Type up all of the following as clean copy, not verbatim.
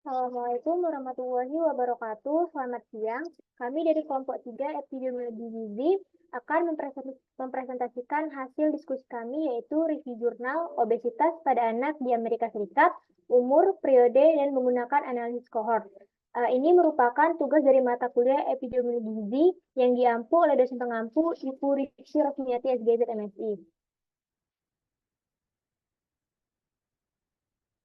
Assalamualaikum warahmatullahi wabarakatuh. Selamat siang. Kami dari kelompok 3 epidemiologi gizi akan mempresentasikan hasil diskusi kami yaitu review jurnal obesitas pada anak di Amerika Serikat, umur, periode, dan menggunakan analisis kohort. Ini merupakan tugas dari mata kuliah epidemiologi gizi yang diampu oleh dosen pengampu Ibu Rizky Rosmiati SGZ MSI.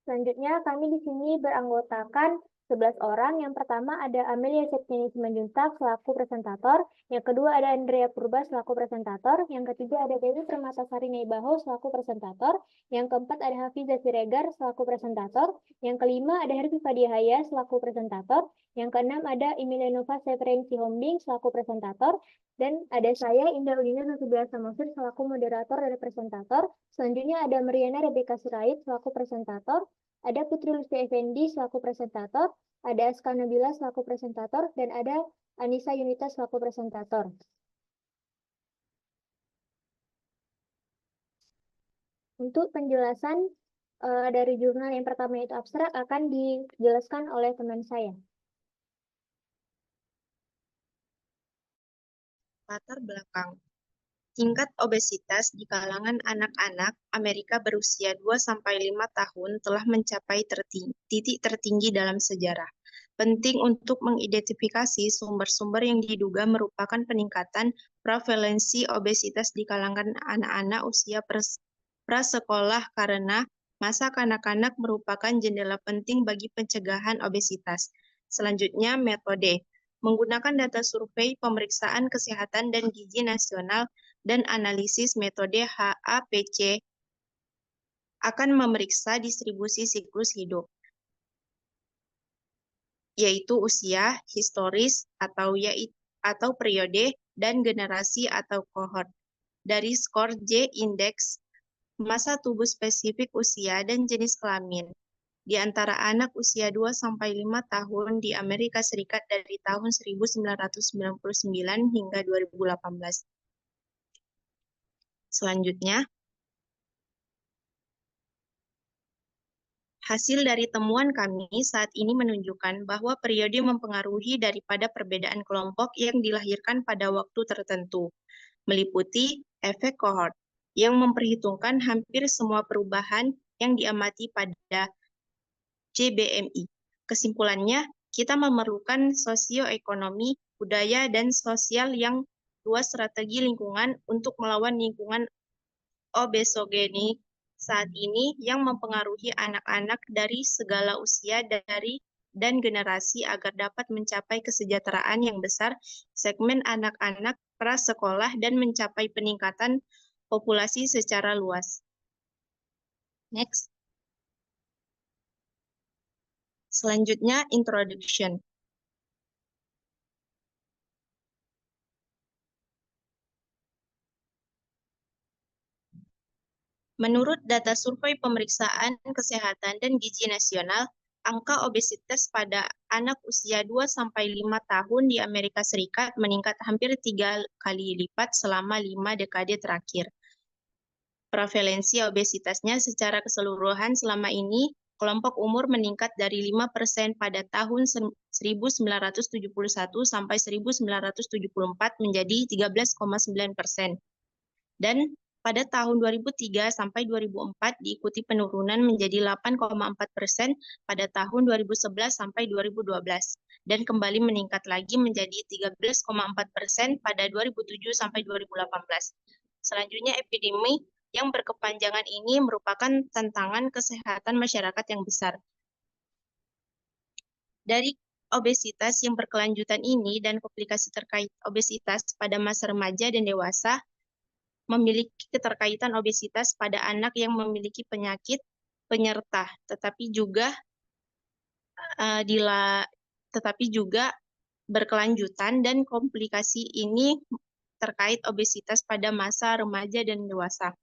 Selanjutnya, kami di sini beranggotakan 11 orang. Yang pertama ada Amelia Septiani Simanjuntak selaku presentator. Yang kedua ada Andrea Purba selaku presentator. Yang ketiga ada Dewi Permatasari Naibaho selaku presentator. Yang keempat ada Hafiza Siregar selaku presentator. Yang kelima ada Hervi Fadiyahaya selaku presentator. Yang keenam ada Emilianova Severin Sihombing selaku presentator. Dan ada saya, Indah Udina Nasubiasa Samosir selaku moderator dan presentator. Selanjutnya ada Mariana Rebecca Sirait selaku presentator. Ada Putri Lucia Effendi selaku presentator, ada Aska Nabila selaku presentator, dan ada Anissa Yunita selaku presentator. Untuk penjelasan dari jurnal yang pertama itu abstrak akan dijelaskan oleh teman saya. Latar belakang. Tingkat obesitas di kalangan anak-anak Amerika berusia 2-5 tahun telah mencapai titik tertinggi dalam sejarah. Penting untuk mengidentifikasi sumber-sumber yang diduga merupakan peningkatan prevalensi obesitas di kalangan anak-anak usia prasekolah karena masa kanak-kanak merupakan jendela penting bagi pencegahan obesitas. Selanjutnya, metode. Menggunakan data survei pemeriksaan kesehatan dan gizi nasional dan analisis metode HAPC akan memeriksa distribusi siklus hidup, yaitu usia, historis, atau periode, dan generasi atau kohort. Dari skor J-index, masa tubuh spesifik usia dan jenis kelamin di antara anak usia 2-5 tahun di Amerika Serikat dari tahun 1999 hingga 2018. Selanjutnya, hasil dari temuan kami saat ini menunjukkan bahwa periode mempengaruhi daripada perbedaan kelompok yang dilahirkan pada waktu tertentu, meliputi efek kohort, yang memperhitungkan hampir semua perubahan yang diamati pada JBMI. Kesimpulannya, kita memerlukan sosioekonomi, budaya, dan sosial yang luas strategi lingkungan untuk melawan lingkungan obesogenik saat ini yang mempengaruhi anak-anak dari segala usia dan generasi agar dapat mencapai kesejahteraan yang besar segmen anak-anak prasekolah dan mencapai peningkatan populasi secara luas. Next. Selanjutnya, introduction. Menurut data survei pemeriksaan kesehatan dan gizi nasional, angka obesitas pada anak usia 2-5 tahun di Amerika Serikat meningkat hampir 3 kali lipat selama 5 dekade terakhir. Prevalensi obesitasnya secara keseluruhan selama ini, kelompok umur meningkat dari 5% pada tahun 1971 sampai 1974 menjadi 13,9%. Dan pada tahun 2003 sampai 2004 diikuti penurunan menjadi 8,4% pada tahun 2011 sampai 2012 dan kembali meningkat lagi menjadi 13,4% pada 2007 sampai 2018. Selanjutnya, epidemi yang berkepanjangan ini merupakan tantangan kesehatan masyarakat yang besar. Dari obesitas yang berkelanjutan ini dan komplikasi terkait obesitas pada masa remaja dan dewasa, memiliki keterkaitan obesitas pada anak yang memiliki penyakit penyerta, tetapi juga berkelanjutan dan komplikasi ini terkait obesitas pada masa remaja dan dewasa.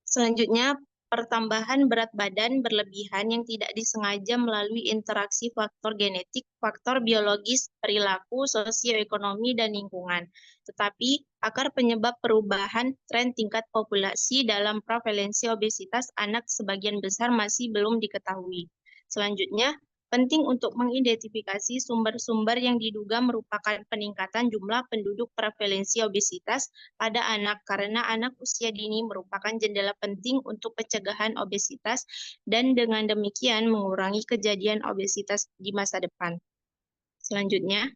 Selanjutnya, pertambahan berat badan berlebihan yang tidak disengaja melalui interaksi faktor genetik, faktor biologis, perilaku, sosioekonomi, dan lingkungan. Tetapi, akar penyebab perubahan tren tingkat populasi dalam prevalensi obesitas anak sebagian besar masih belum diketahui. Selanjutnya, penting untuk mengidentifikasi sumber-sumber yang diduga merupakan peningkatan jumlah penduduk prevalensi obesitas pada anak, karena anak usia dini merupakan jendela penting untuk pencegahan obesitas dan dengan demikian mengurangi kejadian obesitas di masa depan. Selanjutnya,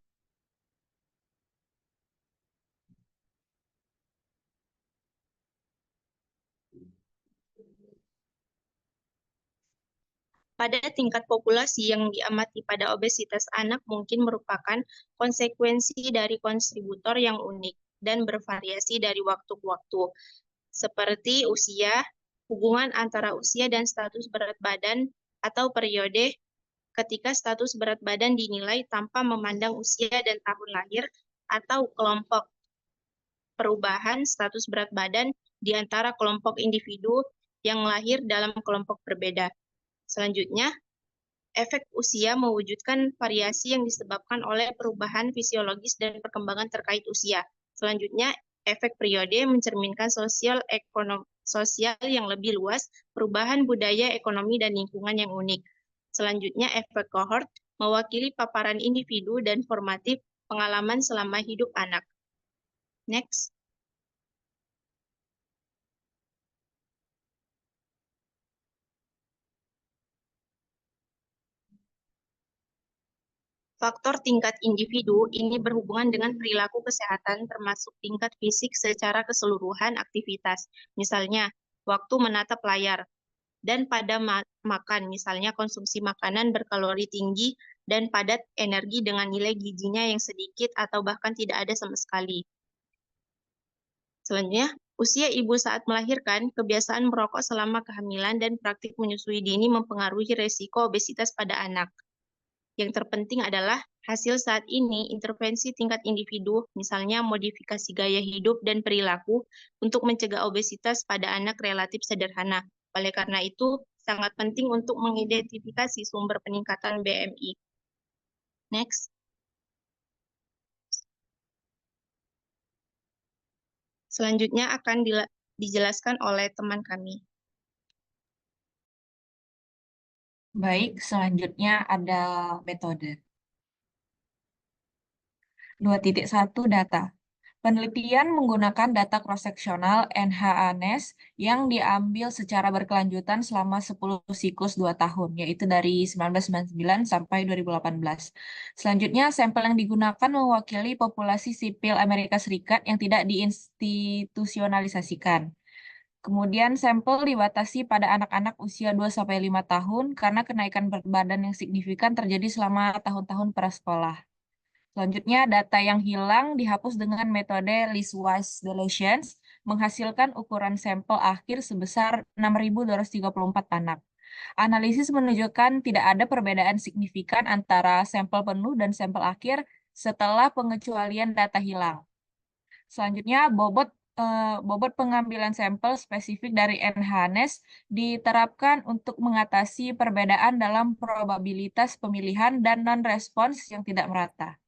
pada tingkat populasi yang diamati pada obesitas anak mungkin merupakan konsekuensi dari kontributor yang unik dan bervariasi dari waktu ke waktu, seperti usia, hubungan antara usia dan status berat badan, atau periode ketika status berat badan dinilai tanpa memandang usia dan tahun lahir, atau kelompok perubahan status berat badan di antara kelompok individu yang lahir dalam kelompok berbeda. Selanjutnya, efek usia mewujudkan variasi yang disebabkan oleh perubahan fisiologis dan perkembangan terkait usia. Selanjutnya, efek periode mencerminkan sosial yang lebih luas, perubahan budaya, ekonomi, dan lingkungan yang unik. Selanjutnya, efek kohort mewakili paparan individu dan formatif pengalaman selama hidup anak. Next. Faktor tingkat individu ini berhubungan dengan perilaku kesehatan termasuk tingkat fisik secara keseluruhan aktivitas, misalnya waktu menatap layar, dan pada makan, misalnya konsumsi makanan berkalori tinggi dan padat energi dengan nilai gizinya yang sedikit atau bahkan tidak ada sama sekali. Selanjutnya, usia ibu saat melahirkan, kebiasaan merokok selama kehamilan, dan praktik menyusui dini mempengaruhi resiko obesitas pada anak. Yang terpenting adalah hasil saat ini intervensi tingkat individu, misalnya modifikasi gaya hidup dan perilaku untuk mencegah obesitas pada anak relatif sederhana. Oleh karena itu, sangat penting untuk mengidentifikasi sumber peningkatan BMI. Next. Selanjutnya akan dijelaskan oleh teman kami. Baik, selanjutnya ada metode. 2.1 data. Penelitian menggunakan data cross-seksional NHANES yang diambil secara berkelanjutan selama 10 siklus 2 tahun, yaitu dari 1999 sampai 2018. Selanjutnya, sampel yang digunakan mewakili populasi sipil Amerika Serikat yang tidak diinstitusionalisasikan. Kemudian sampel dibatasi pada anak-anak usia 2-5 tahun karena kenaikan berat badan yang signifikan terjadi selama tahun-tahun prasekolah. Selanjutnya, data yang hilang dihapus dengan metode listwise deletions, menghasilkan ukuran sampel akhir sebesar 6.234 anak. Analisis menunjukkan tidak ada perbedaan signifikan antara sampel penuh dan sampel akhir setelah pengecualian data hilang. Selanjutnya, bobot pengambilan sampel spesifik dari NHANES diterapkan untuk mengatasi perbedaan dalam probabilitas pemilihan dan non-respons yang tidak merata.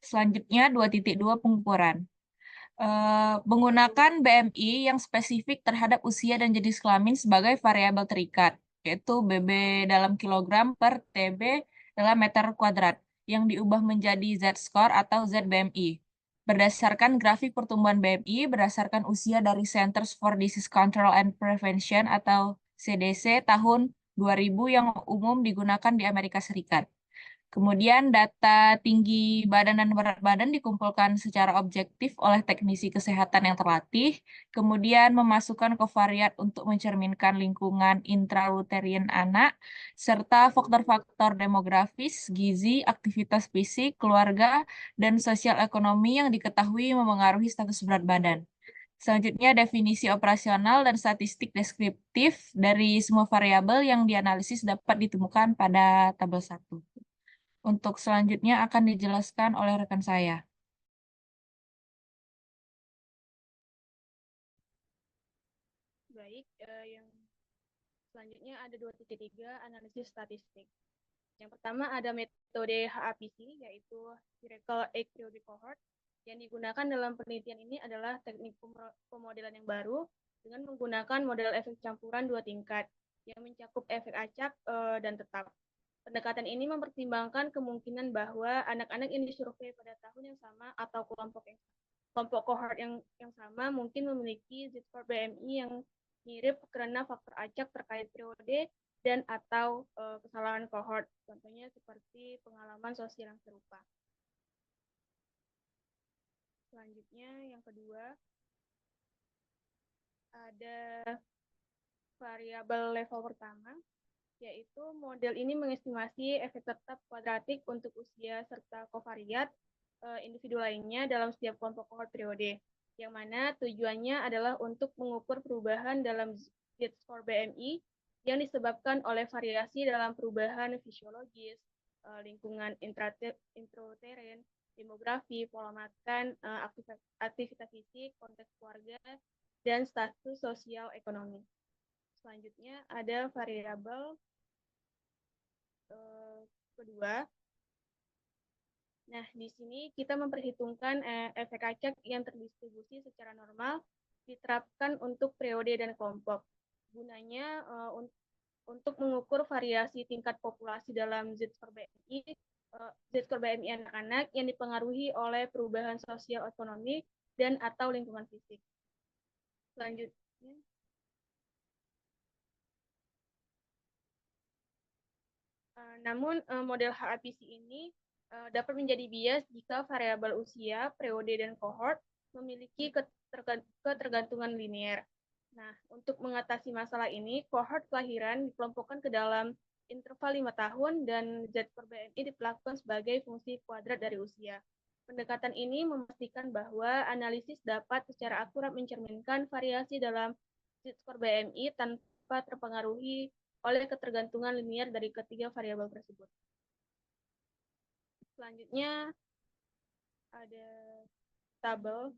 Selanjutnya, 2.2 pengukuran. Menggunakan BMI yang spesifik terhadap usia dan jenis kelamin sebagai variabel terikat, yaitu BB dalam kilogram per TB dalam meter kuadrat, yang diubah menjadi Z-score atau ZBMI. Berdasarkan grafik pertumbuhan BMI berdasarkan usia dari Centers for Disease Control and Prevention atau CDC tahun 2000 yang umum digunakan di Amerika Serikat. Kemudian data tinggi badan dan berat badan dikumpulkan secara objektif oleh teknisi kesehatan yang terlatih, kemudian memasukkan kovariat untuk mencerminkan lingkungan intrauterine anak, serta faktor-faktor demografis, gizi, aktivitas fisik, keluarga, dan sosial ekonomi yang diketahui memengaruhi status berat badan. Selanjutnya, definisi operasional dan statistik deskriptif dari semua variabel yang dianalisis dapat ditemukan pada tabel 1. Untuk selanjutnya akan dijelaskan oleh rekan saya. Baik, yang selanjutnya ada 2.3 analisis statistik. Yang pertama ada metode HAPC, yaitu Hierarchical Age Theory Cohort. Yang digunakan dalam penelitian ini adalah teknik pemodelan yang baru dengan menggunakan model efek campuran 2 tingkat. yang mencakup efek acak dan tetap. Pendekatan ini mempertimbangkan kemungkinan bahwa anak-anak yang disurvei pada tahun yang sama atau kelompok kohort yang sama mungkin memiliki Z-score BMI yang mirip karena faktor acak terkait periode dan atau kesalahan kohort, contohnya seperti pengalaman sosial yang serupa. Selanjutnya yang kedua ada variabel level pertama, yaitu model ini mengestimasi efek tetap kuadratik untuk usia serta kovariat individu lainnya dalam setiap kelompok kohort periode, yang mana tujuannya adalah untuk mengukur perubahan dalam Z-score BMI yang disebabkan oleh variasi dalam perubahan fisiologis, lingkungan intrauterin, demografi, pola makan, aktivitas fisik, konteks keluarga, dan status sosial ekonomi. Selanjutnya ada variabel kedua. Nah, di sini kita memperhitungkan efek acak yang terdistribusi secara normal diterapkan untuk periode dan kelompok. Gunanya untuk mengukur variasi tingkat populasi dalam Z-score BMI anak-anak yang dipengaruhi oleh perubahan sosial ekonomi dan atau lingkungan fisik. Selanjutnya, namun model HAPC ini dapat menjadi bias jika variabel usia, periode, dan kohort memiliki ketergantungan linear. Nah, untuk mengatasi masalah ini, kohort kelahiran dikelompokkan ke dalam interval 5 tahun dan Z-score BMI diperlakukan sebagai fungsi kuadrat dari usia. Pendekatan ini memastikan bahwa analisis dapat secara akurat mencerminkan variasi dalam Z-score BMI tanpa terpengaruhi oleh ketergantungan linear dari ketiga variabel tersebut. Selanjutnya ada tabel.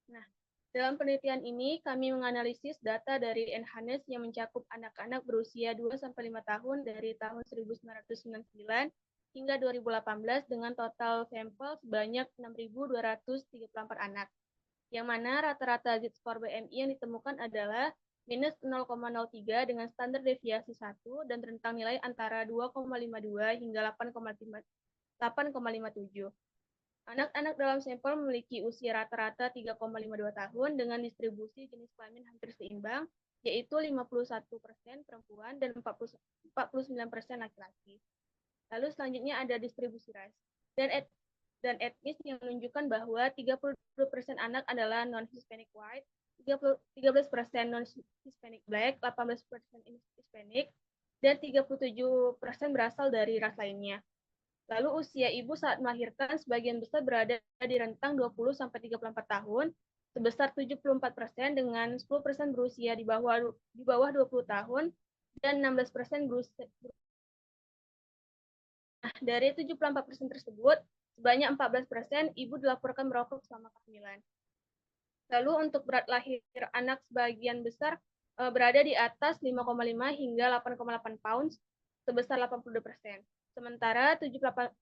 Nah, dalam penelitian ini kami menganalisis data dari NHANES yang mencakup anak-anak berusia 2-5 tahun dari tahun 1999 hingga 2018 dengan total sampel sebanyak 6.234 anak. Yang mana rata-rata Z-score BMI yang ditemukan adalah minus 0,03 dengan standar deviasi 1 dan rentang nilai antara 2,52 hingga 8,57. Anak-anak dalam sampel memiliki usia rata-rata 3,52 tahun dengan distribusi jenis kelamin hampir seimbang, yaitu 51% perempuan dan 49% laki-laki. Lalu selanjutnya ada distribusi ras dan etnis yang menunjukkan bahwa 30% anak adalah non-Hispanic white, 13% non-Hispanic black, 18% Hispanic, dan 37% berasal dari ras lainnya. Lalu usia ibu saat melahirkan sebagian besar berada di rentang 20-34 tahun, sebesar 74% dengan 10% berusia di bawah 20 tahun, dan 16% berusia. Nah, dari 74% tersebut, sebanyak 14% ibu dilaporkan merokok selama kehamilan. Lalu untuk berat lahir anak sebagian besar berada di atas 5,5 hingga 8,8 pounds, sebesar 82%. Sementara 75%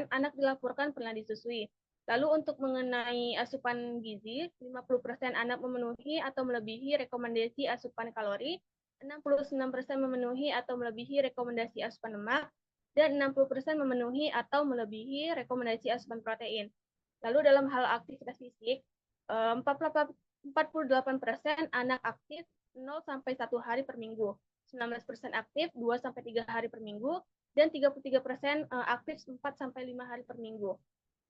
anak dilaporkan pernah disusui. Lalu untuk mengenai asupan gizi, 50% anak memenuhi atau melebihi rekomendasi asupan kalori, 69% memenuhi atau melebihi rekomendasi asupan lemak, dan 60% memenuhi atau melebihi rekomendasi asupan protein. Lalu dalam hal aktivitas fisik, 48% anak aktif 0-1 hari per minggu, 19% aktif 2-3 hari per minggu, dan 33% aktif 4-5 hari per minggu.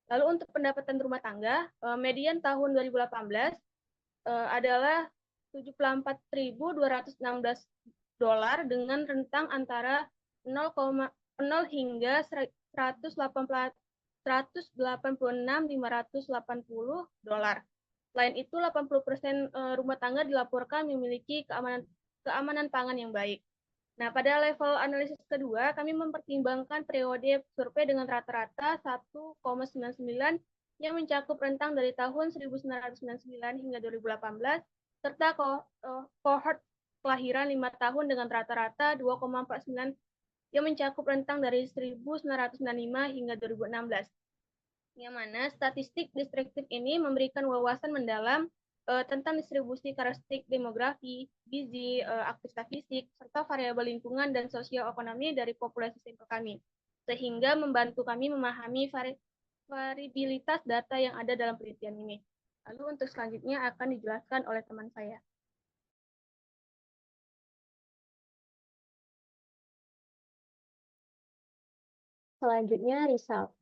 Lalu untuk pendapatan rumah tangga, median tahun 2018 adalah $74.216 dengan rentang antara 0 hingga 186.580 dolar. Selain itu, 80% rumah tangga dilaporkan memiliki keamanan pangan yang baik. Nah, pada level analisis kedua, kami mempertimbangkan periode survei dengan rata-rata 1,99 yang mencakup rentang dari tahun 1999 hingga 2018, serta kohort kelahiran 5 tahun dengan rata-rata 2,49 yang mencakup rentang dari 1995 hingga 2016. Yang mana statistik deskriptif ini memberikan wawasan mendalam tentang distribusi karakteristik demografi, gizi, aktivitas fisik, serta variabel lingkungan dan sosioekonomi dari populasi sampel kami, sehingga membantu kami memahami variabilitas data yang ada dalam penelitian ini. Lalu untuk selanjutnya akan dijelaskan oleh teman saya. Selanjutnya result.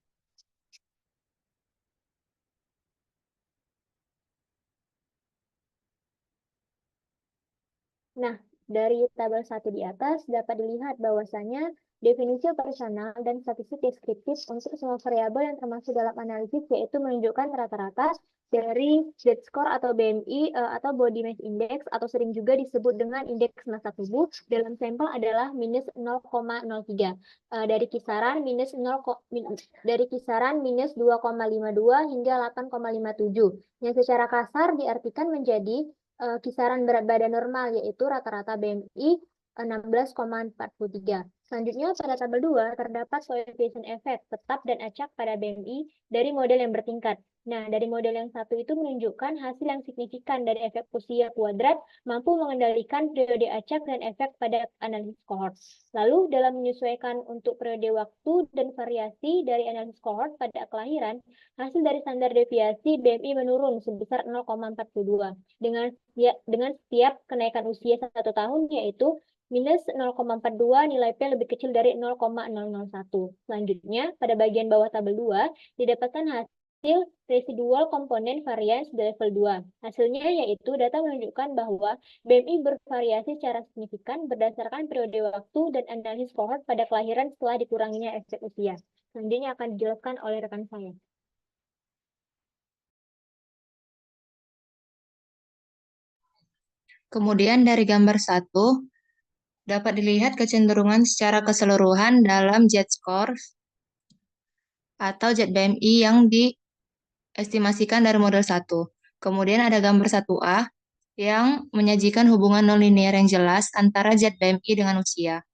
Nah, dari tabel 1 di atas dapat dilihat bahwasanya definisi operasional dan statistik deskriptif untuk semua variabel yang termasuk dalam analisis yaitu menunjukkan rata-rata dari Z-score atau BMI atau Body Mass Index atau sering juga disebut dengan indeks massa tubuh dalam sampel adalah minus 0,03 dari kisaran minus 2,52 hingga 8,57 yang secara kasar diartikan menjadi kisaran berat badan normal, yaitu rata-rata BMI 16,43. Selanjutnya, pada tabel 2 terdapat koefisien efek tetap dan acak pada BMI dari model yang bertingkat. Nah, dari model yang satu itu menunjukkan hasil yang signifikan dari efek usia kuadrat mampu mengendalikan periode acak dan efek pada analisis kohort. Lalu, dalam menyesuaikan untuk periode waktu dan variasi dari analisis kohort pada kelahiran, hasil dari standar deviasi BMI menurun sebesar 0,42 dengan setiap kenaikan usia 1 tahun, yaitu minus 0,42 nilai P lebih kecil dari 0,001. Selanjutnya, pada bagian bawah tabel 2, didapatkan hasil residual komponen varians di level 2. Hasilnya yaitu data menunjukkan bahwa BMI bervariasi secara signifikan berdasarkan periode waktu dan analisis kohort pada kelahiran setelah dikuranginya efek usia. Selanjutnya akan dijelaskan oleh rekan saya. Kemudian dari gambar 1, dapat dilihat kecenderungan secara keseluruhan dalam Z-score atau ZBMI yang diestimasikan dari model 1. Kemudian ada gambar 1A yang menyajikan hubungan nonlinear yang jelas antara ZBMI dengan usia.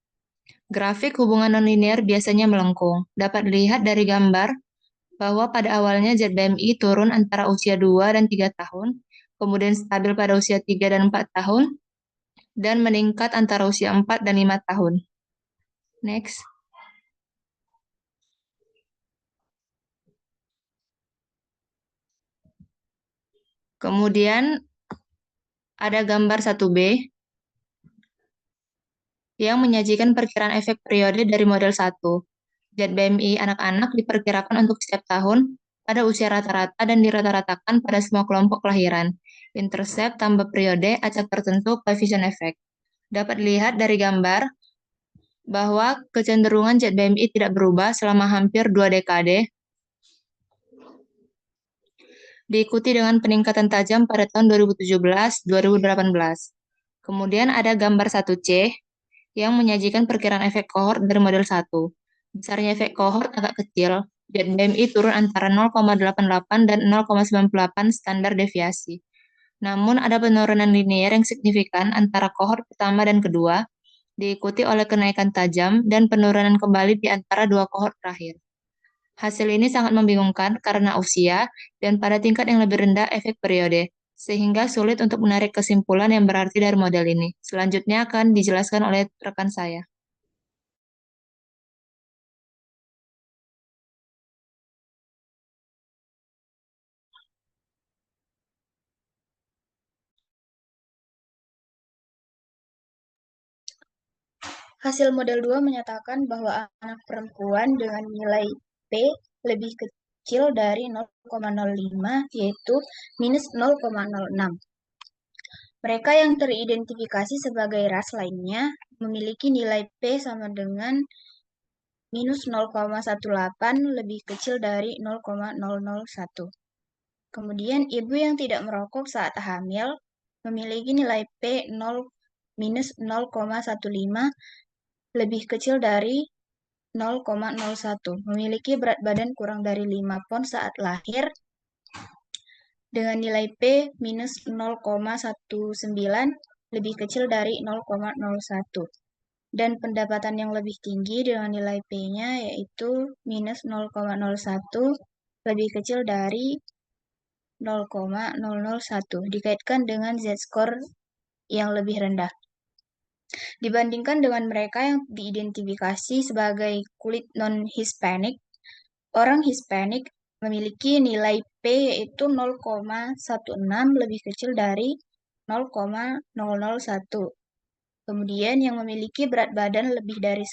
Grafik hubungan nonlinear biasanya melengkung. Dapat dilihat dari gambar bahwa pada awalnya ZBMI turun antara usia 2 dan 3 tahun, kemudian stabil pada usia 3 dan 4 tahun, dan meningkat antara usia 4 dan 5 tahun. Next. Kemudian ada gambar 1B yang menyajikan perkiraan efek periode dari model 1. ZBMI anak-anak diperkirakan untuk setiap tahun pada usia rata-rata dan dirata-ratakan pada semua kelompok kelahiran. Intercept tambah periode acak tertentu koefisien efek. Dapat dilihat dari gambar bahwa kecenderungan ZBMI tidak berubah selama hampir 2 dekade, diikuti dengan peningkatan tajam pada tahun 2017-2018. Kemudian ada gambar 1C yang menyajikan perkiraan efek kohort dari model 1. Besarnya efek kohort agak kecil, ZBMI turun antara 0,88 dan 0,98 standar deviasi. Namun ada penurunan linear yang signifikan antara kohort pertama dan kedua, diikuti oleh kenaikan tajam dan penurunan kembali di antara dua kohort terakhir. Hasil ini sangat membingungkan karena usia dan pada tingkat yang lebih rendah efek periode, sehingga sulit untuk menarik kesimpulan yang berarti dari model ini. Selanjutnya akan dijelaskan oleh rekan saya. Hasil model 2 menyatakan bahwa anak perempuan dengan nilai P lebih kecil dari 0,05, yaitu minus 0,06. Mereka yang teridentifikasi sebagai ras lainnya memiliki nilai P sama dengan minus 0,18 lebih kecil dari 0,001. Kemudian ibu yang tidak merokok saat hamil memiliki nilai P minus 0,15 lebih kecil dari 0,01, memiliki berat badan kurang dari 5 pon saat lahir, dengan nilai P minus 0,19 lebih kecil dari 0,01. Dan pendapatan yang lebih tinggi dengan nilai P-nya yaitu minus 0,01 lebih kecil dari 0,001 dikaitkan dengan Z-score yang lebih rendah. Dibandingkan dengan mereka yang diidentifikasi sebagai kulit non-Hispanic, orang Hispanik memiliki nilai P yaitu 0,16 lebih kecil dari 0,001. Kemudian yang memiliki berat badan lebih dari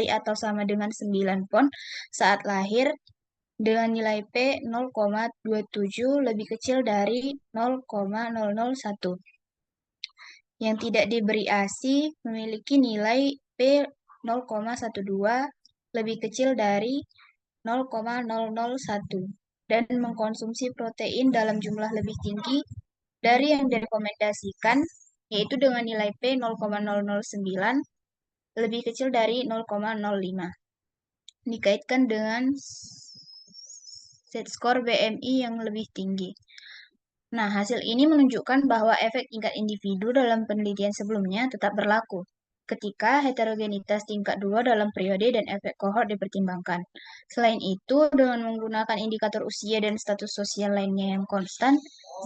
atau sama dengan 9 pon saat lahir dengan nilai P 0,27 lebih kecil dari 0,001. Yang tidak diberi ASI memiliki nilai P 0,12 lebih kecil dari 0,001 dan mengkonsumsi protein dalam jumlah lebih tinggi dari yang direkomendasikan, yaitu dengan nilai P 0,009 lebih kecil dari 0,05. Dikaitkan dengan Z-score BMI yang lebih tinggi. Nah, hasil ini menunjukkan bahwa efek tingkat individu dalam penelitian sebelumnya tetap berlaku ketika heterogenitas tingkat 2 dalam periode dan efek kohort dipertimbangkan. Selain itu, dengan menggunakan indikator usia dan status sosial lainnya yang konstan,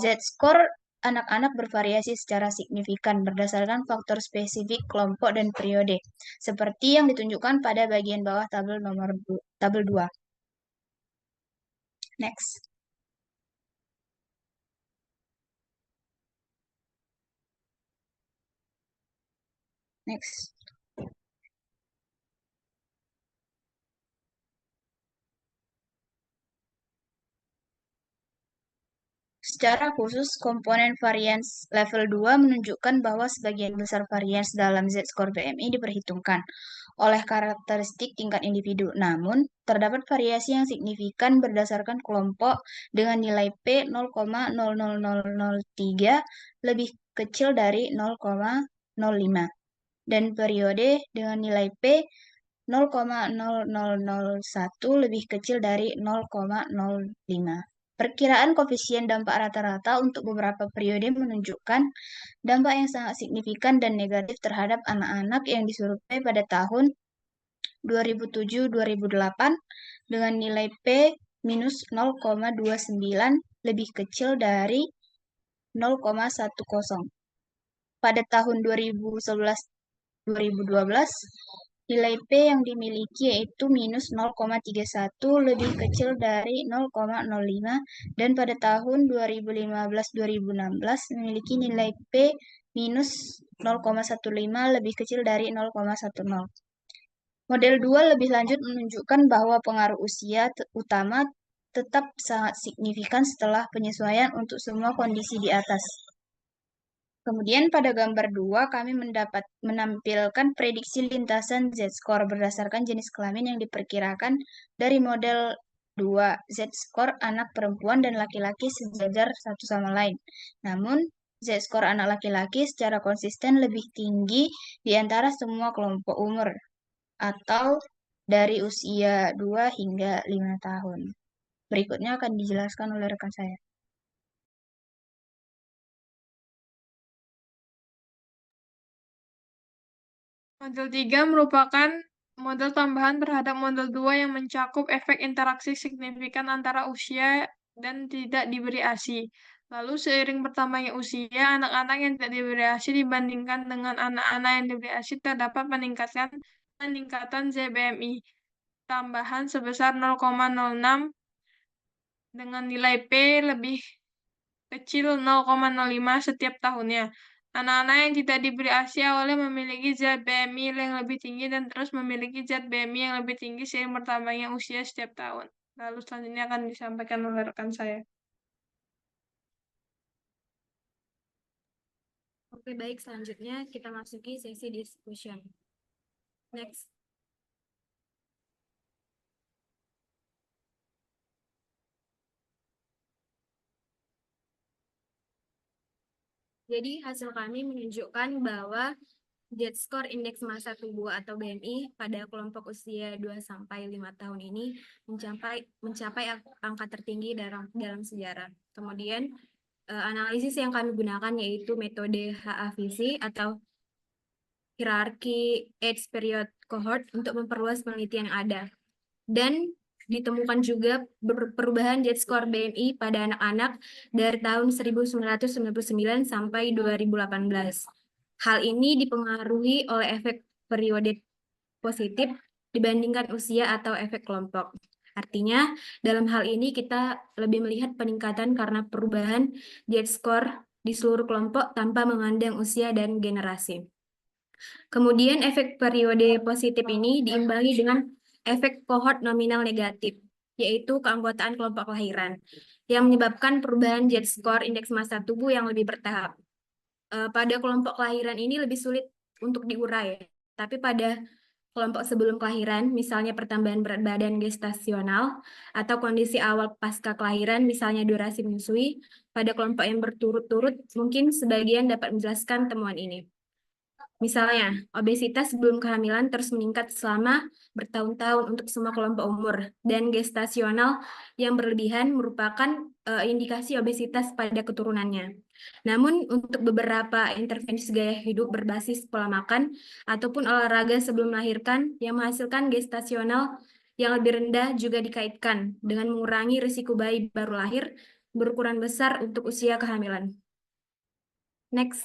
Z-score anak-anak bervariasi secara signifikan berdasarkan faktor spesifik kelompok dan periode, seperti yang ditunjukkan pada bagian bawah tabel 2. Next. Next. Secara khusus, komponen varians level 2 menunjukkan bahwa sebagian besar varians dalam Z-score BMI diperhitungkan oleh karakteristik tingkat individu. Namun, terdapat variasi yang signifikan berdasarkan kelompok dengan nilai P 0,00003 lebih kecil dari 0,05 dan periode dengan nilai P 0,0001 lebih kecil dari 0,05. Perkiraan koefisien dampak rata-rata untuk beberapa periode menunjukkan dampak yang sangat signifikan dan negatif terhadap anak-anak yang disurvei pada tahun 2007-2008 dengan nilai P minus 0,29 lebih kecil dari 0,10. Pada tahun 2011-2012, nilai P yang dimiliki yaitu minus 0,31 lebih kecil dari 0,05 dan pada tahun 2015-2016 memiliki nilai P minus 0,15 lebih kecil dari 0,10. Model 2 lebih lanjut menunjukkan bahwa pengaruh usia utama tetap sangat signifikan setelah penyesuaian untuk semua kondisi di atas. Kemudian pada gambar 2 kami menampilkan prediksi lintasan Z-score berdasarkan jenis kelamin yang diperkirakan dari model 2 Z-score anak perempuan dan laki-laki sejajar satu sama lain. Namun, Z-score anak laki-laki secara konsisten lebih tinggi di antara semua kelompok umur atau dari usia 2 hingga 5 tahun. Berikutnya akan dijelaskan oleh rekan saya. Model 3 merupakan model tambahan terhadap model 2 yang mencakup efek interaksi signifikan antara usia dan tidak diberi ASI. Lalu seiring bertambahnya usia, anak-anak yang tidak diberi ASI dibandingkan dengan anak-anak yang diberi ASI terdapat peningkatan ZBMI tambahan sebesar 0,06 dengan nilai P lebih kecil 0,05 setiap tahunnya. Anak-anak yang tidak diberi ASI awalnya memiliki zat BMI yang lebih tinggi dan terus memiliki zat BMI yang lebih tinggi seiring bertambahnya usia setiap tahun. Lalu selanjutnya akan disampaikan oleh rekan saya. Oke, baik. Selanjutnya kita masuki sesi discussion. Next. Jadi hasil kami menunjukkan bahwa Z-score indeks massa tubuh atau BMI pada kelompok usia 2-5 tahun ini mencapai angka tertinggi dalam sejarah. Kemudian analisis yang kami gunakan yaitu metode HAVC atau hierarki age period cohort untuk memperluas penelitian yang ada. Dan ditemukan juga perubahan Z-score BMI pada anak-anak dari tahun 1999 sampai 2018. Hal ini dipengaruhi oleh efek periode positif dibandingkan usia atau efek kelompok. Artinya, dalam hal ini kita lebih melihat peningkatan karena perubahan Z-score di seluruh kelompok tanpa memandang usia dan generasi. Kemudian efek periode positif ini diimbangi dengan efek kohort nominal negatif, yaitu keanggotaan kelompok kelahiran, yang menyebabkan perubahan Z-score indeks massa tubuh yang lebih bertahap. Pada kelompok kelahiran ini lebih sulit untuk diurai, tapi pada kelompok sebelum kelahiran, misalnya pertambahan berat badan gestasional, atau kondisi awal pasca kelahiran, misalnya durasi menyusui, pada kelompok yang berturut-turut, mungkin sebagian dapat menjelaskan temuan ini. Misalnya, obesitas sebelum kehamilan terus meningkat selama bertahun-tahun untuk semua kelompok umur, dan gestasional yang berlebihan merupakan indikasi obesitas pada keturunannya. Namun, untuk beberapa intervensi gaya hidup berbasis pola makan ataupun olahraga sebelum melahirkan yang menghasilkan gestasional yang lebih rendah juga dikaitkan dengan mengurangi risiko bayi baru lahir berukuran besar untuk usia kehamilan. Next.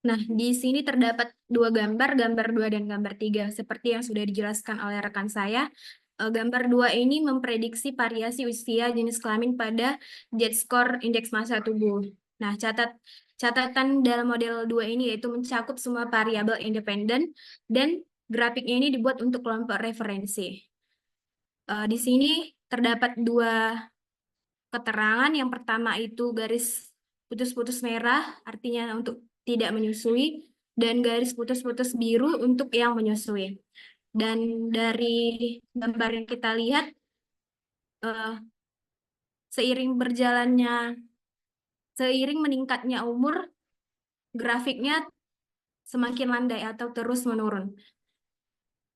Nah, di sini terdapat dua gambar 2 dan gambar 3. Seperti yang sudah dijelaskan oleh rekan saya, gambar 2 ini memprediksi variasi usia jenis kelamin pada Z-score indeks massa tubuh. Nah, catatan dalam model 2 ini yaitu mencakup semua variabel independen dan grafiknya ini dibuat untuk kelompok referensi. Di sini terdapat dua keterangan. Yang pertama itu garis putus-putus merah, artinya untuk tidak menyusui, dan garis putus-putus biru untuk yang menyusui. Dan dari gambar yang kita lihat, seiring meningkatnya umur, grafiknya semakin landai atau terus menurun.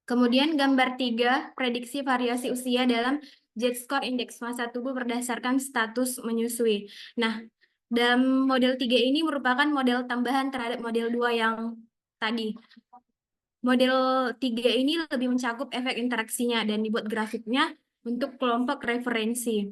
Kemudian gambar 3, prediksi variasi usia dalam Z-score indeks massa tubuh berdasarkan status menyusui. Nah, dalam model 3 ini merupakan model tambahan terhadap model 2 yang tadi. Model 3 ini lebih mencakup efek interaksinya dan dibuat grafiknya untuk kelompok referensi.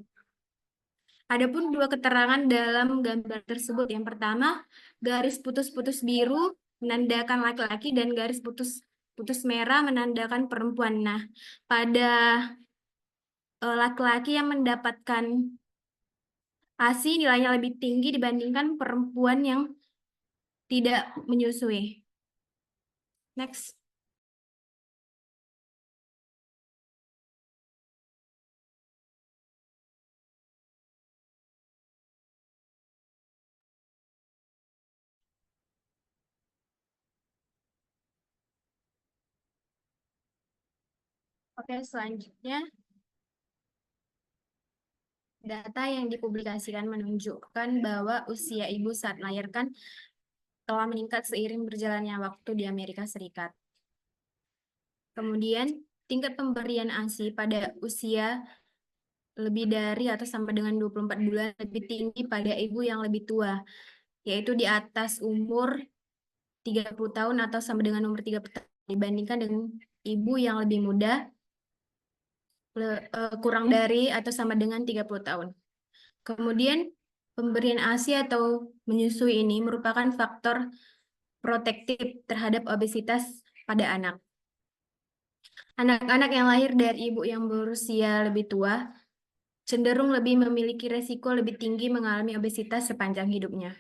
Adapun dua keterangan dalam gambar tersebut. Yang pertama, garis putus-putus biru menandakan laki-laki dan garis putus merah menandakan perempuan. Nah, pada laki-laki yang mendapatkan ASI nilainya lebih tinggi dibandingkan perempuan yang tidak menyusui. Next. Oke, selanjutnya data yang dipublikasikan menunjukkan bahwa usia ibu saat melahirkan telah meningkat seiring berjalannya waktu di Amerika Serikat. Kemudian, tingkat pemberian ASI pada usia lebih dari atau sama dengan 24 bulan lebih tinggi pada ibu yang lebih tua, yaitu di atas umur 30 tahun atau sama dengan umur 30 tahun dibandingkan dengan ibu yang lebih muda, kurang dari atau sama dengan 30 tahun. Kemudian, pemberian ASI atau menyusui ini merupakan faktor protektif terhadap obesitas pada anak. Anak-anak yang lahir dari ibu yang berusia lebih tua cenderung lebih memiliki resiko lebih tinggi mengalami obesitas sepanjang hidupnya.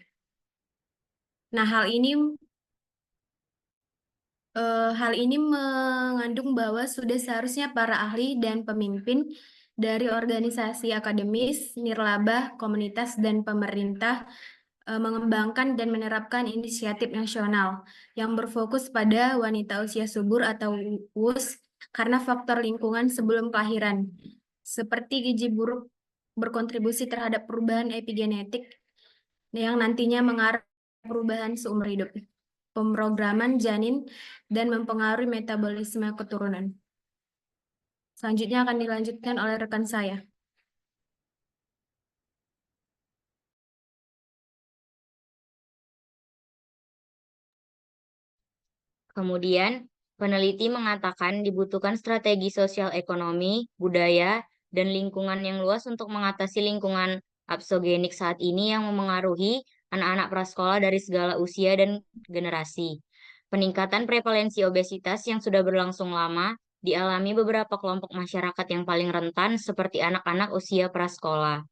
Nah, hal ini mengandung bahwa sudah seharusnya para ahli dan pemimpin dari organisasi akademis, nirlaba, komunitas, dan pemerintah mengembangkan dan menerapkan inisiatif nasional yang berfokus pada wanita usia subur atau WUS karena faktor lingkungan sebelum kelahiran, seperti gizi buruk berkontribusi terhadap perubahan epigenetik yang nantinya mengarah perubahan seumur hidup, pemrograman janin, dan mempengaruhi metabolisme keturunan. Selanjutnya akan dilanjutkan oleh rekan saya. Kemudian, peneliti mengatakan dibutuhkan strategi sosial ekonomi, budaya, dan lingkungan yang luas untuk mengatasi lingkungan absogenik saat ini yang memengaruhi anak-anak prasekolah dari segala usia dan generasi. Peningkatan prevalensi obesitas yang sudah berlangsung lama dialami beberapa kelompok masyarakat yang paling rentan seperti anak-anak usia prasekolah.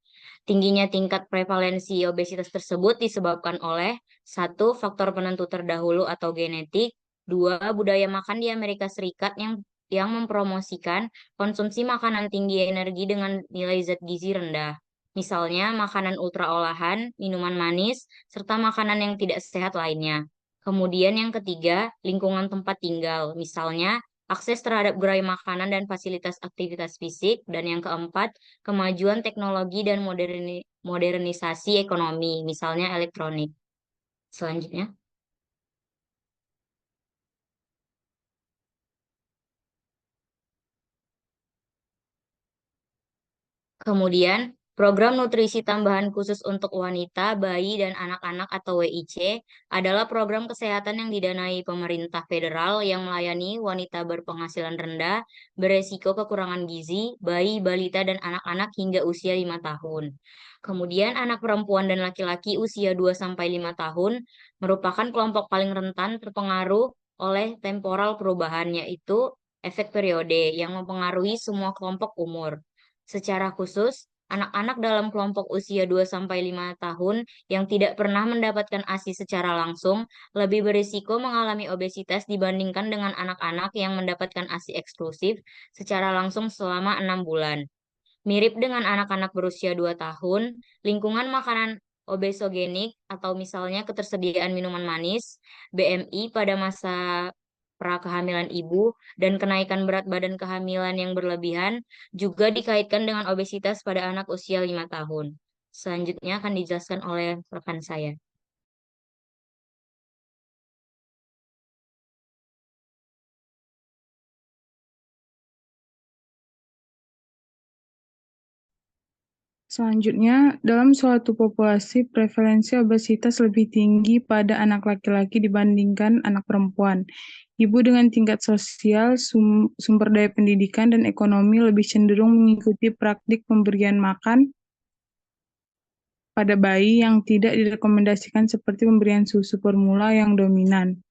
Tingginya tingkat prevalensi obesitas tersebut disebabkan oleh satu, faktor penentu terdahulu atau genetik, dua, budaya makan di Amerika Serikat yang mempromosikan konsumsi makanan tinggi energi dengan nilai zat gizi rendah. Misalnya makanan ultra olahan, minuman manis, serta makanan yang tidak sehat lainnya. Kemudian yang ketiga, lingkungan tempat tinggal. Misalnya akses terhadap gerai makanan dan fasilitas aktivitas fisik. Dan yang keempat, kemajuan teknologi dan modernisasi ekonomi, misalnya elektronik. Selanjutnya. Kemudian, program nutrisi tambahan khusus untuk wanita, bayi, dan anak-anak atau WIC adalah program kesehatan yang didanai pemerintah federal yang melayani wanita berpenghasilan rendah, beresiko kekurangan gizi, bayi, balita, dan anak-anak hingga usia 5 tahun. Kemudian, anak perempuan dan laki-laki usia 2-5 tahun merupakan kelompok paling rentan terpengaruh oleh temporal perubahan, yaitu efek periode yang mempengaruhi semua kelompok umur. Secara khusus, anak-anak dalam kelompok usia 2-5 tahun yang tidak pernah mendapatkan ASI secara langsung lebih berisiko mengalami obesitas dibandingkan dengan anak-anak yang mendapatkan ASI eksklusif secara langsung selama 6 bulan. Mirip dengan anak-anak berusia 2 tahun, lingkungan makanan obesogenik atau misalnya ketersediaan minuman manis, BMI pada masa prakehamilan ibu, dan kenaikan berat badan kehamilan yang berlebihan juga dikaitkan dengan obesitas pada anak usia 5 tahun. Selanjutnya akan dijelaskan oleh rekan saya. Selanjutnya, dalam suatu populasi, prevalensi obesitas lebih tinggi pada anak laki-laki dibandingkan anak perempuan. Ibu dengan tingkat sosial, sumber daya pendidikan, dan ekonomi lebih cenderung mengikuti praktik pemberian makan pada bayi yang tidak direkomendasikan seperti pemberian susu formula yang dominan.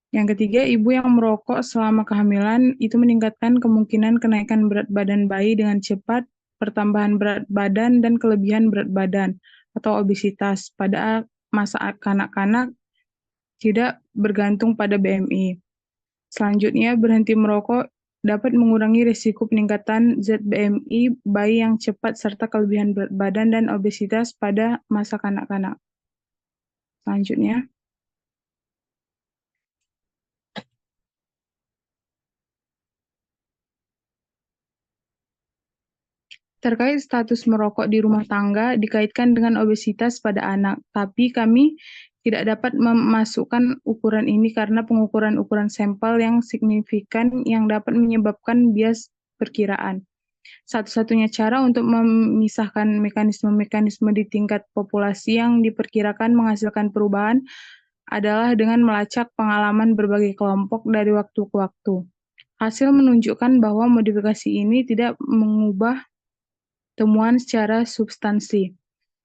Yang ketiga, ibu yang merokok selama kehamilan itu meningkatkan kemungkinan kenaikan berat badan bayi dengan cepat, pertambahan berat badan, dan kelebihan berat badan atau obesitas pada masa kanak-kanak tidak bergantung pada BMI. Selanjutnya, berhenti merokok dapat mengurangi risiko peningkatan zat BMI bayi yang cepat serta kelebihan berat badan dan obesitas pada masa kanak-kanak. Selanjutnya. Terkait status merokok di rumah tangga dikaitkan dengan obesitas pada anak, tapi kami tidak dapat memasukkan ukuran ini karena pengukuran ukuran sampel yang signifikan yang dapat menyebabkan bias perkiraan. Satu-satunya cara untuk memisahkan mekanisme-mekanisme di tingkat populasi yang diperkirakan menghasilkan perubahan adalah dengan melacak pengalaman berbagai kelompok dari waktu ke waktu. Hasil menunjukkan bahwa modifikasi ini tidak mengubah temuan secara substansi.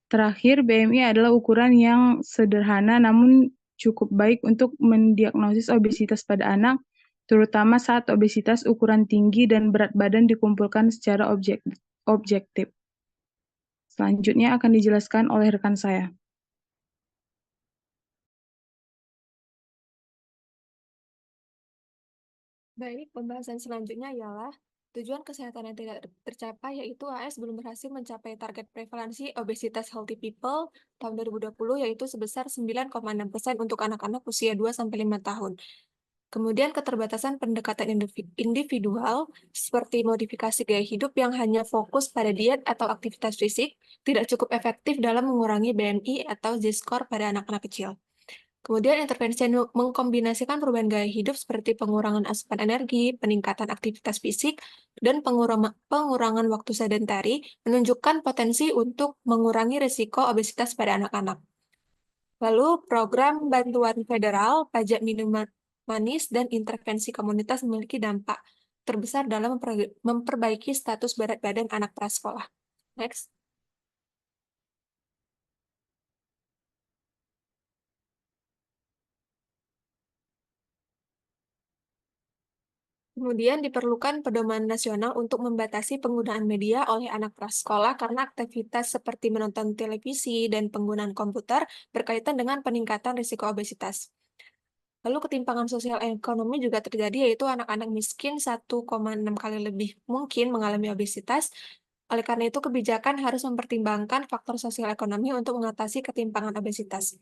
Terakhir, BMI adalah ukuran yang sederhana namun cukup baik untuk mendiagnosis obesitas pada anak, terutama saat obesitas ukuran tinggi dan berat badan dikumpulkan secara objektif. Selanjutnya akan dijelaskan oleh rekan saya. Baik, pembahasan selanjutnya ialah tujuan kesehatan yang tidak tercapai, yaitu AS belum berhasil mencapai target prevalensi obesitas healthy people tahun 2020, yaitu sebesar 9,6% untuk anak-anak usia 2-5 tahun. Kemudian keterbatasan pendekatan individual seperti modifikasi gaya hidup yang hanya fokus pada diet atau aktivitas fisik tidak cukup efektif dalam mengurangi BMI atau Z-score pada anak-anak kecil. Kemudian intervensi yang mengkombinasikan perubahan gaya hidup seperti pengurangan asupan energi, peningkatan aktivitas fisik, dan pengurangan waktu sedentari menunjukkan potensi untuk mengurangi risiko obesitas pada anak-anak. Lalu program bantuan federal pajak manis, dan intervensi komunitas memiliki dampak terbesar dalam memperbaiki status berat badan anak prasekolah. Next. Kemudian diperlukan pedoman nasional untuk membatasi penggunaan media oleh anak prasekolah karena aktivitas seperti menonton televisi dan penggunaan komputer berkaitan dengan peningkatan risiko obesitas. Lalu ketimpangan sosial ekonomi juga terjadi, yaitu anak-anak miskin 1,6 kali lebih mungkin mengalami obesitas. Oleh karena itu, kebijakan harus mempertimbangkan faktor sosial ekonomi untuk mengatasi ketimpangan obesitas.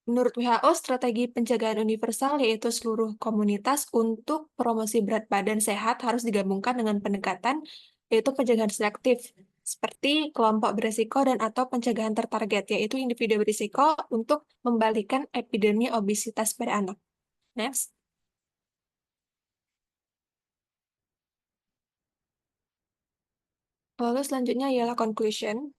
Menurut WHO, strategi pencegahan universal yaitu seluruh komunitas untuk promosi berat badan sehat harus digabungkan dengan pendekatan yaitu pencegahan selektif seperti kelompok berisiko dan atau pencegahan tertarget yaitu individu berisiko untuk membalikan epidemi obesitas pada anak. Next. Lalu selanjutnya ialah conclusion.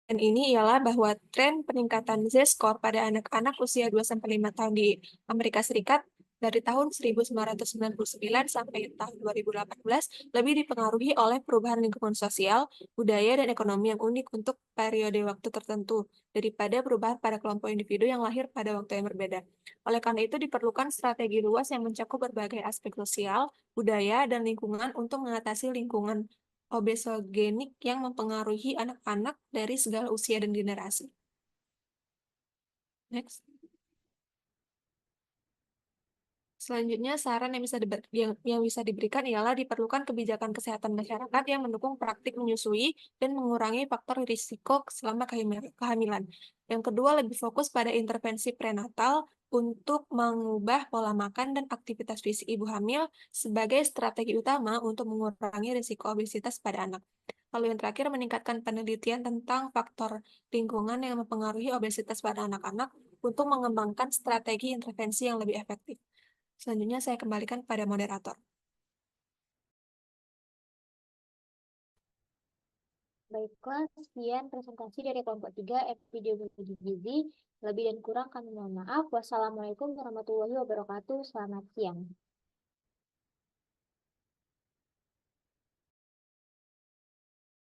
Dan ini ialah bahwa tren peningkatan Z-score pada anak-anak usia 2-5 tahun di Amerika Serikat dari tahun 1999 sampai tahun 2018 lebih dipengaruhi oleh perubahan lingkungan sosial, budaya, dan ekonomi yang unik untuk periode waktu tertentu daripada perubahan pada kelompok individu yang lahir pada waktu yang berbeda. Oleh karena itu diperlukan strategi luas yang mencakup berbagai aspek sosial, budaya, dan lingkungan untuk mengatasi lingkungan obesogenik yang mempengaruhi anak-anak dari segala usia dan generasi. Next. Selanjutnya, saran yang bisa diberikan ialah diperlukan kebijakan kesehatan masyarakat yang mendukung praktik menyusui dan mengurangi faktor risiko selama kehamilan. Yang kedua, lebih fokus pada intervensi prenatal untuk mengubah pola makan dan aktivitas fisik ibu hamil sebagai strategi utama untuk mengurangi risiko obesitas pada anak. Lalu yang terakhir, meningkatkan penelitian tentang faktor lingkungan yang mempengaruhi obesitas pada anak-anak untuk mengembangkan strategi intervensi yang lebih efektif. Selanjutnya saya kembalikan pada moderator. Baiklah, sekian presentasi dari kelompok 3 epidemiologi gizi. Lebih dan kurang kami mohon maaf. Wassalamualaikum warahmatullahi wabarakatuh. Selamat siang.